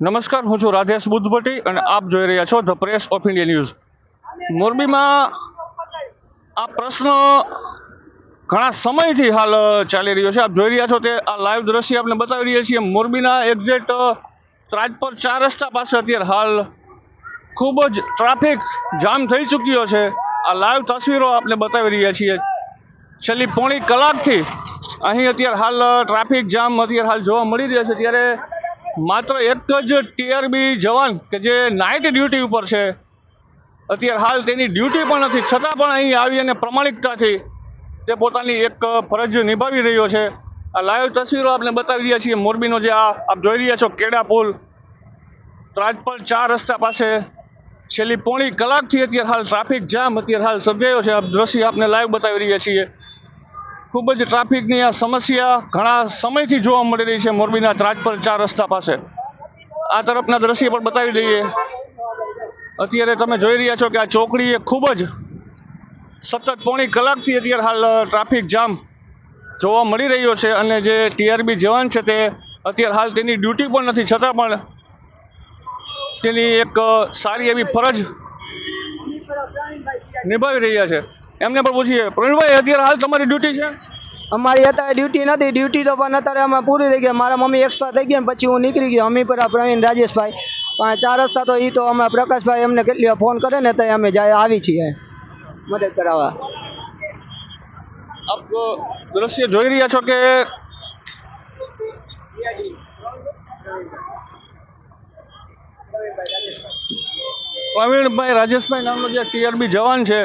નમસ્કાર, હું છું રાધેશ બુદ્ધભટ્ટી અને આપ જોઈ રહ્યા છો the press of India news. મોરબીમાં આ પ્રશ્ન ઘણા સમયથી હાલ ચાલી રહ્યો છે. આપ જોઈ રહ્યા છો તે આ લાઈવ દ્રશ્ય આપણે બતાવી રહ્યા છીએ. મોરબીના એક્ઝેક્ટ ત્રાજપર 4 રસ્તા પાસે અત્યારે હાલ ખૂબ જ ટ્રાફિક જામ થઈ ચૂક્યો છે. આ લાઈવ તસવીરો આપણે બતાવી રહ્યા છીએ. છેલ્લી પોણી કલાકથી અહીં અત્યારે હાલ ટ્રાફિક જામ અત્યારે હાલ જોવા મળી રહ્યા છે. ત્યારે માત્ર એક જ ટીઆરબી જવાન કે જે નાઇટ ડ્યુટી ઉપર છે, અત્યારે હાલ તેની ડ્યુટી પણ નથી, છતાં પણ અહીં આવી અને પ્રમાણિકતાથી તે પોતાની એક ફરજ નિભાવી રહ્યો છે. આ લાઈવ તસવીરો આપણે બતાવી રહ્યા છીએ. મોરબીનો જે આપ જોઈ રહ્યા છો કેડા પુલ ત્રાજપર 4 રસ્તા પાસે છેલ્લી પોણી કલાકથી અત્યારે હાલ ટ્રાફિક જામ અત્યારે હાલ સર્જાયો છે. આ દ્રશ્ય આપણે લાઈવ બતાવી રહ્યા છીએ. ખૂબ જ ટ્રાફિકની આ સમસ્યા ઘણા સમયથી જોવા મળી રહી છે મોરબીના ત્રાજપર 4 રસ્તા પાસે. આ તરફના દ્રશ્ય પણ બતાવી દઈએ. અત્યારે તમે જોઈ રહ્યા છો કે આ ચોકડી એ ખૂબ જ સતત પોણી કલાકથી અત્યારે હાલ ટ્રાફિક જામ જોવા મળી રહ્યો છે. અને જે ટીઆરબી જવાન છે તે અત્યારે હાલ તેની ડ્યુટી પણ નથી, છતાં પણ તેની એક સારી એવી ફરજ નિભાવી રહ્યા છે. એમને પણ પૂછીએ, પ્રવીણભાઈ અત્યારે હાલ તમારી ડ્યુટી છે? અમારી અત્યારે ડ્યુટી નથી. ડ્યુટી તો પણ અત્યારે અમે પૂરી થઈ ગયા. મારા મમ્મી એક્સપાયર થઈ ગયા પછી હું નીકળી ગયો. અમીપરા પ્રવીણ રાજેશભાઈ પણ 4 રસ્તા તો એ તો અમે પ્રકાશભાઈ એમને કેટલી વાર ફોન કરે ને તો અમે જાય આવી છીએ મદદ કરાવવા. આપ દ્રશ્ય જોઈ રહ્યા છો કે પ્રવીણભાઈ રાજેશભાઈ નામનો જે ટીઆરબી જવાન છે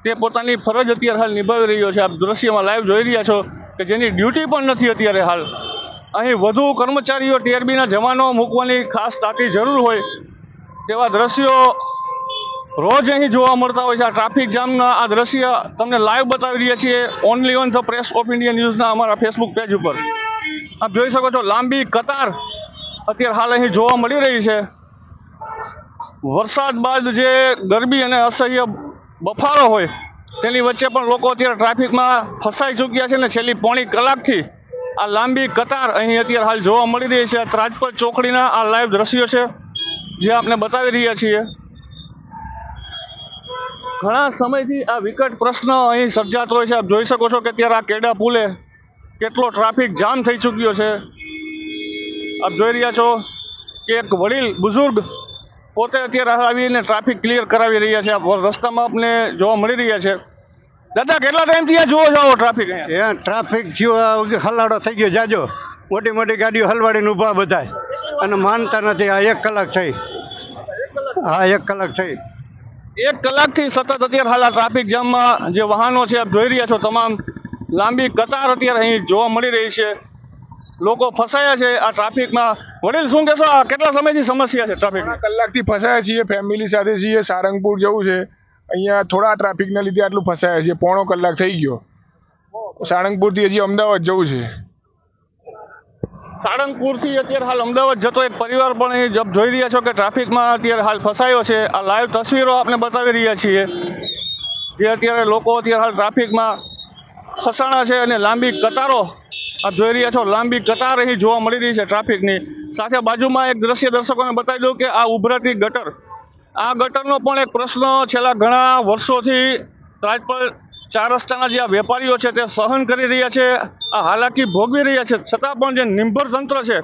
તે પોતાની ફરજ અત્યારે હાલ નિભાવી રહ્યો છે. આપ દ્રશ્યમાં લાઈવ જોઈ રહ્યા છો કે જેની ડ્યુટી પણ નથી અત્યારે હાલ. અહીં વધુ કર્મચારીઓ ટીઆરબીના જવાનો મૂકવાની ખાસ તાતી જરૂર હોય તેવા દ્રશ્યો રોજ અહીં જોવા મળતા હોય છે. આ ટ્રાફિક જામના આ દ્રશ્ય તમને લાઈવ બતાવી રહ્યા છીએ only on the press of India ન્યૂઝના અમારા ફેસબુક પેજ ઉપર. આપ જોઈ શકો છો લાંબી કતાર અત્યારે હાલ અહીં જોવા મળી રહી છે. વરસાદ બાદ જે ગરમી અને અસહ્ય બફારો હોય તેની વચ્ચે પણ લોકો અત્યારે ટ્રાફિકમાં ફસાઈ ચૂક્યા છે. ને છેલ્લી પોણી કલાકથી આ લાંબી કતાર અહીં અત્યારે હાલ જોવા મળી રહી છે. ત્રાજપર ચોકડીના આ લાઈવ દ્રશ્યો છે જે આપણે બતાવી રહ્યા છીએ. ઘણા સમયથી આ વિકટ પ્રશ્ન અહીં સર્જાતો હોય છે. આપ જોઈ શકો છો કે અત્યારે આ કેડા પુલે કેટલો ટ્રાફિક જામ થઈ ચૂક્યો છે. આપ જોઈ રહ્યા છો કે એક વડીલ બુઝુર્ગ પોતે અત્યારે આવીને ટ્રાફિક ક્લિયર કરાવી રહ્યા છે. આ રસ્તામાં આપણે જોવા મળી રહ્યા છે. દાદા, કેટલા ટાઈમથી આ જોવો છો ટ્રાફિક? અહીંયા ટ્રાફિક થયો, હલાડો થઈ ગયો જાજો. મોટી મોટી ગાડીઓ હલવાડીને ઊભા બધા અને માનતા નથી. આ 1 કલાક થઈ. હા, 1 કલાક થઈ. 1 કલાકથી સતત અત્યારે હાલ આ ટ્રાફિક જામમાં જે વાહનો છે આપ જોઈ રહ્યા છો તમામ લાંબી કતાર અત્યારે અહીં જોવા મળી રહી છે. લોકો ફસાયા છે આ ટ્રાફિકમાં. વડીલ, શું કહેશો, આ કેટલા સમયથી સમસ્યા છે ટ્રાફિક? કલાકથી ફસાયા છીએ. ફેમિલી સાથે છીએ. સારંગપુર જવું છે. અહીંયા થોડા ટ્રાફિકના લીધે આટલું ફસાયા છીએ. પોણો કલાક થઈ ગયો. સાળંગપુરથી હજી અમદાવાદ જવું છે. સાળંગપુરથી અત્યારે હાલ અમદાવાદ જતો એક પરિવાર પણ અહીં જોઈ રહ્યા છો કે ટ્રાફિકમાં અત્યારે હાલ ફસાયો છે. આ લાઈવ તસવીરો આપણે બતાવી રહ્યા છીએ જે અત્યારે લોકો અત્યારે હાલ ટ્રાફિકમાં ફસાણા છે અને લાંબી કતારો આપ જોઈ રહ્યા છો. લાંબી કતાર અહીં જોવા મળી રહી છે ટ્રાફિકની. સાથે બાજુમાં એક દ્રશ્ય દર્શકોને બતાવી દઉં કે આ ઉભરાતી ગટર, આ ગટરનો પણ એક પ્રશ્ન છેલ્લા ઘણા વર્ષોથી ત્રાજપર 4 રસ્તાના જે આ વેપારીઓ છે તે સહન કરી રહ્યા છે, આ હાલાકી ભોગવી રહ્યા છે. છતાં પણ જે નિર્ભર તંત્ર છે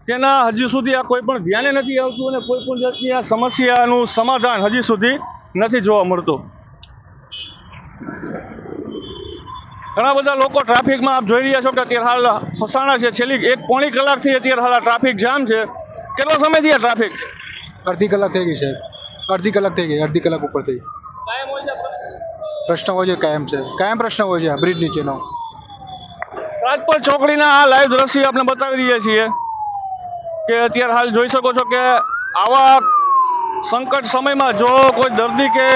તેના હજી સુધી આ કોઈ પણ ધ્યાને નથી આવતું અને કોઈ પણ જાતની આ સમસ્યાનું સમાધાન હજી સુધી નથી જોવા મળતું. ઘણા બધા લોકો ટ્રાફિકમાં આપ જોઈ રહ્યા છો કે અત્યારે હાલ ફસાણા છે. છેલ્લી પોણી કલાકથી અત્યારે હાલ આ ટ્રાફિક જામ છે. કેટલો સમયથી આ ટ્રાફિક? અડધી કલાક થઈ ગઈ સાહેબ. અડધી કલાક થઈ ગઈ. અડધી કલાક ઉપર થઈ. પ્રશ્ન હોય છે, કાયમ છે. કાયમ પ્રશ્ન હોય છે બ્રિજ નીચેનો. ત્રાજપર ચોકડીના આ લાઈવ દ્રશ્ય આપણે બતાવી રહ્યા છીએ કે અત્યારે હાલ જોઈ શકો છો કે આવા સંકટ સમયમાં જો કોઈ દર્દી કે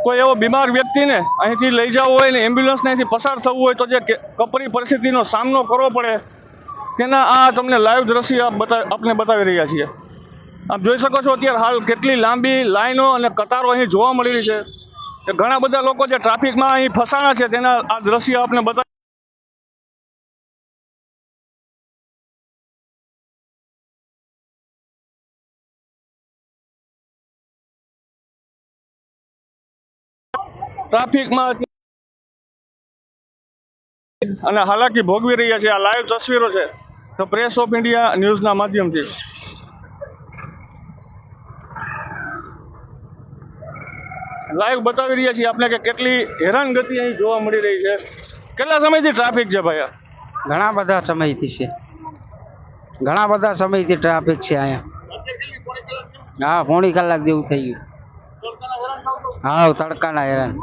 કોઈ એવો બીમાર વ્યક્તિને અહીંથી લઈ જવો હોય ને એમ્બ્યુલન્સને અહીંથી પસાર થવું હોય તો જે કપરી પરિસ્થિતિનો સામનો કરવો પડે તેના આ તમને લાઈવ દ્રશ્ય આપણે બતાવી રહ્યા છીએ. આપ જોઈ શકો છો અત્યારે હાલ કેટલી લાંબી લાઈનો અને કતારો અહીં જોવા મળી રહી છે. ઘણા બધા લોકો જે ટ્રાફિકમાં અહીં ફસાણા છે તેના આ દ્રશ્ય આપણે બતાવી ટ્રાફિકમાં અને હાલાકી ભોગવી રહ્યા છે. આ લાઈવ તસવીરો છે તો પ્રેસ ઓફ ઇન્ડિયા ન્યૂઝના માધ્યમથી. લાઈવ બતાવી રહ્યા છીએ આપણે કે કેટલી હેરાનગતિ અહીં જોવા મળી રહી છે. કેટલા સમયથી ટ્રાફિક છે ભાઈ? ઘણા બધા સમયથી છે, ઘણા બધા સમયથી ટ્રાફિક છે અહીંયા. હા, પોણી કલાક જેવું થઈ ગયું. હા, તડકાના હેરાન.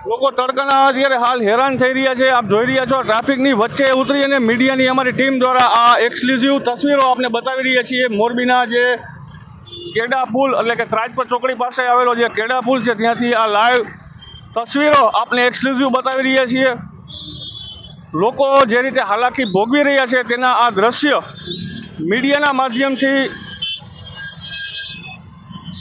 લોકો તડકાના અત્યારે હાલ હેરાન થઈ રહ્યા છે. આપ જોઈ રહ્યા છો ટ્રાફિકની વચ્ચે ઉતરી અને મીડિયાની અમારી ટીમ દ્વારા આ એક્સક્લુઝિવ તસવીરો આપને બતાવી રહ્યા છીએ. મોરબીના જે કેડા પુલ એટલે કે ત્રાજપર ચોકડી પાસે આવેલો જે કેડા પુલ છે ત્યાંથી આ લાઈવ તસવીરો આપને એક્સક્લુઝિવ બતાવી રહ્યા છીએ. લોકો જે રીતે હાલાકી ભોગવી રહ્યા છે તેના આ દ્રશ્ય મીડિયાના માધ્યમથી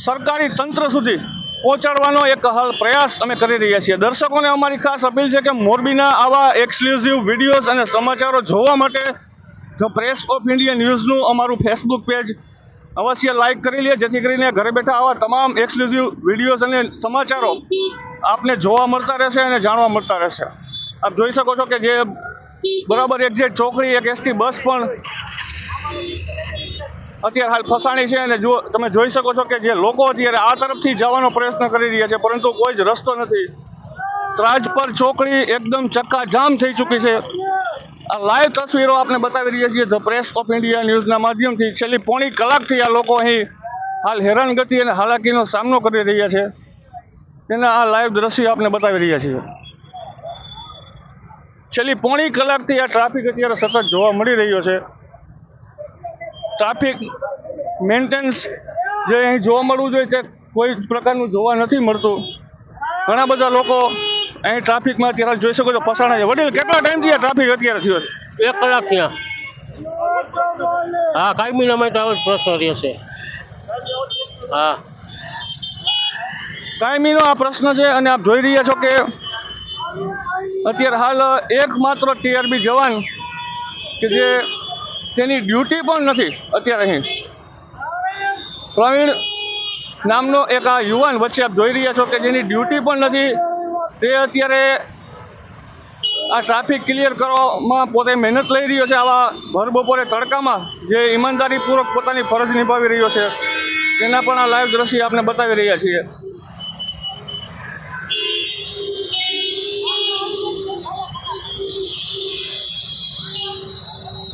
સરકારી તંત્ર સુધી પહોંચાડવાનો એક હાલ પ્રયાસ અમે કરી રહ્યા છીએ. દર્શકોને અમારી ખાસ અપીલ છે કે મોરબીના આવા એક્સક્લુઝિવ વિડીયોઝ અને સમાચારો જોવા માટે ધ પ્રેસ ઓફ ઇન્ડિયા ન્યૂઝનું અમારું ફેસબુક પેજ અવશ્ય લાઈક કરી લે, જેથી કરીને ઘરે બેઠા આવા તમામ એક્સક્લુઝિવ વિડીયોઝ અને સમાચારો આપને જોવા મળતા રહેશે અને જાણવા મળતા રહેશે. આપ જોઈ શકો છો કે જે બરાબર એક્ઝેક્ટ ચોકડી એક એસટી બસ પણ અત્યારે હાલ ફસાણી છે અને જો તમે જોઈ શકો છો કે જે લોકો અત્યારે આ તરફથી જવાનો પ્રયત્ન કરી રહ્યા છે પરંતુ કોઈ જ રસ્તો નથી. ત્રાજપર ચોકડી એકદમ ચક્કાજામ થઈ ચૂકી છે. આ લાઈવ તસવીરો આપને બતાવી રહ્યા છીએ ધ પ્રેસ ઓફ ઇન્ડિયા ન્યૂઝના માધ્યમથી. છેલ્લી પોણી કલાકથી આ લોકો અહીં હાલ હેરાનગતિ અને હાલાકીનો સામનો કરી રહ્યા છે તેના આ લાઈવ દ્રશ્ય આપને બતાવી રહ્યા છીએ. છેલ્લી પોણી કલાકથી આ ટ્રાફિક અત્યારે સતત જોવા મળી રહ્યો છે. ટ્રાફિક મેન્ટેનન્સ જે અહીં જોવા મળવું જોઈએ તે કોઈ પ્રકારનું જોવા નથી મળતું. ઘણા બધા લોકો અહીં ટ્રાફિકમાં અત્યારે જોઈ શકો છો ફસાણા છે. વડીલ, કેટલા ટાઈમથી આ ટ્રાફિક અત્યારે થયો છે? 1 કલાક થયા. હા, કાયમીના માટે આવો જ પ્રશ્ન રહેશે. હા, કાયમીનો આ પ્રશ્ન છે અને આપ જોઈ રહ્યા છો કે અત્યારે હાલ એકમાત્ર ટીઆરબી જવાન કે જે તેની ડ્યુટી પણ નથી અત્યારે અહીં. પ્રવીણ નામનો એક આ યુવાન વચ્ચે આપ જોઈ રહ્યા છો કે જેની ડ્યુટી પણ નથી, તે અત્યારે આ ટ્રાફિક ક્લિયર કરવામાં પોતે મહેનત લઈ રહ્યો છે. આવા ભર બપોરે તડકામાં જે ઈમાનદારીપૂર્વક પોતાની ફરજ નિભાવી રહ્યો છે તેના પણ આ લાઈવ દ્રશ્ય આપણે બતાવી રહ્યા છીએ.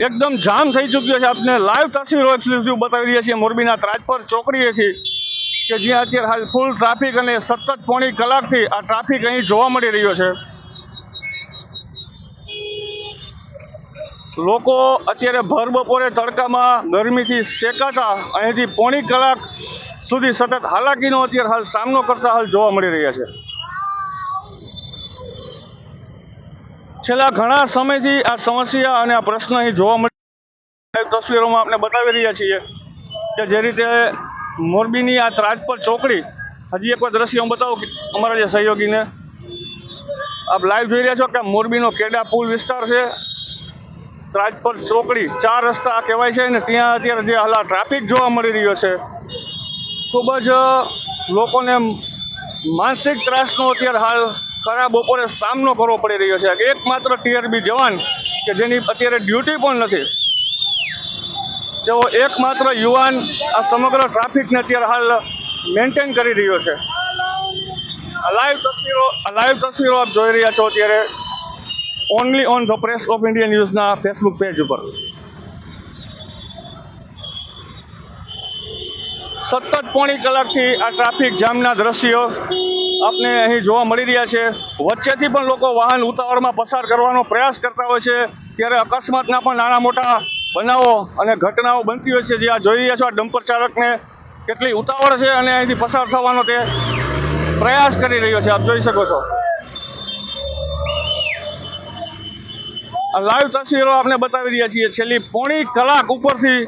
એકદમ જામ થઈ ચૂક્યો છે. આપને લાઈવ તસવીરો એક્સક્લુઝિવ બતાવી રહ્યા છીએ મોરબીના ત્રાજપર ચોકડીએથી કે જ્યાં અત્યારે હાલ ફૂલ ટ્રાફિક અને સતત પોણી કલાકથી આ ટ્રાફિક અહીં જોવા મળી રહ્યો છે. લોકો અત્યારે ભર બપોરે તડકામાં ગરમીથી શેકાતા અહીંથી પોણી કલાક સુધી સતત હાલાકીનો અત્યારે હાલ સામનો કરતા હાલ જોવા મળી રહ્યા છે. છેલ્લા ઘણા સમયથી આ સમસ્યા અને આ પ્રશ્ન અહીં જોવા મળી તસવીરોમાં આપણે બતાવી રહ્યા છીએ કે જે રીતે મોરબીની આ ત્રાજપર ચોકડી, હજી એકવાર દ્રશ્ય હું બતાવું અમારા જે સહયોગીને. આપ લાઈવ જોઈ રહ્યા છો કે મોરબીનો કેડા પુલ વિસ્તાર છે. ત્રાજપર ચોકડી 4 રસ્તા કહેવાય છે અને ત્યાં અત્યારે જે હાલ ટ્રાફિક જોવા મળી રહ્યો છે ખૂબ જ લોકોને માનસિક ત્રાસનો અત્યારે હાલ ખરા બપોરે સામનો કરવો પડી રહ્યો છે. એકમાત્ર ટીઆરબી જવાન કે જેની અત્યારે ડ્યુટી પણ નથી, તેઓ એકમાત્ર યુવાન આ સમગ્ર ટ્રાફિકને અત્યારે હાલ મેન્ટેન કરી રહ્યો છે. આ લાઈવ તસવીરો આપ જોઈ રહ્યા છો અત્યારે only on the press of India ન્યૂઝના ફેસબુક પેજ ઉપર. સતત પોણી કલાકથી આ ટ્રાફિક જામના દ્રશ્યો આપને અહીં જોવા મળી રહ્યા છે. વચ્ચેથી પણ લોકો વાહન ઉતાવળમાં પસાર કરવાનો પ્રયાસ કરતા હોય છે ત્યારે અકસ્માતના પણ નાના મોટા બનાવો અને ઘટનાઓ બનતી હોય છે. જે આ જોઈ રહ્યા છો આ ડમ્પર ચાલકને કેટલી ઉતાવળ છે અને અહીંથી પસાર થવાનો તે પ્રયાસ કરી રહ્યો છે. આપ જોઈ શકો છો આ લાઈવ તસવીરો આપણે બતાવી રહ્યા છીએ. છેલ્લી પોણી કલાક ઉપરથી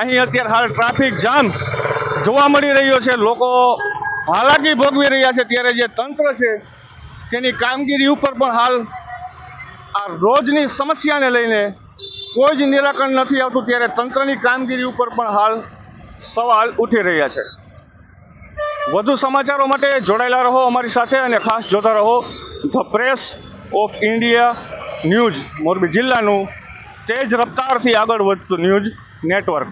અહીં અત્યારે હાલ ટ્રાફિક જામ જોવા મળી રહ્યો છે. લોકો હાલાકી ભોગવી રહ્યા છે ત્યારે જે તંત્ર છે તેની કામગીરી ઉપર પણ હાલ આ રોજની સમસ્યાને લઈને કોઈ જ નિરાકરણ નથી આવતું ત્યારે તંત્રની કામગીરી ઉપર પણ હાલ સવાલ ઉઠી રહ્યા છે. વધુ સમાચારો માટે જોડાયેલા રહો અમારી સાથે અને ખાસ જોતા રહો the press of India news, Morbi જિલ્લાનું તેજ રફતારથી આગળ વધતું ન્યૂઝ નેટવર્ક.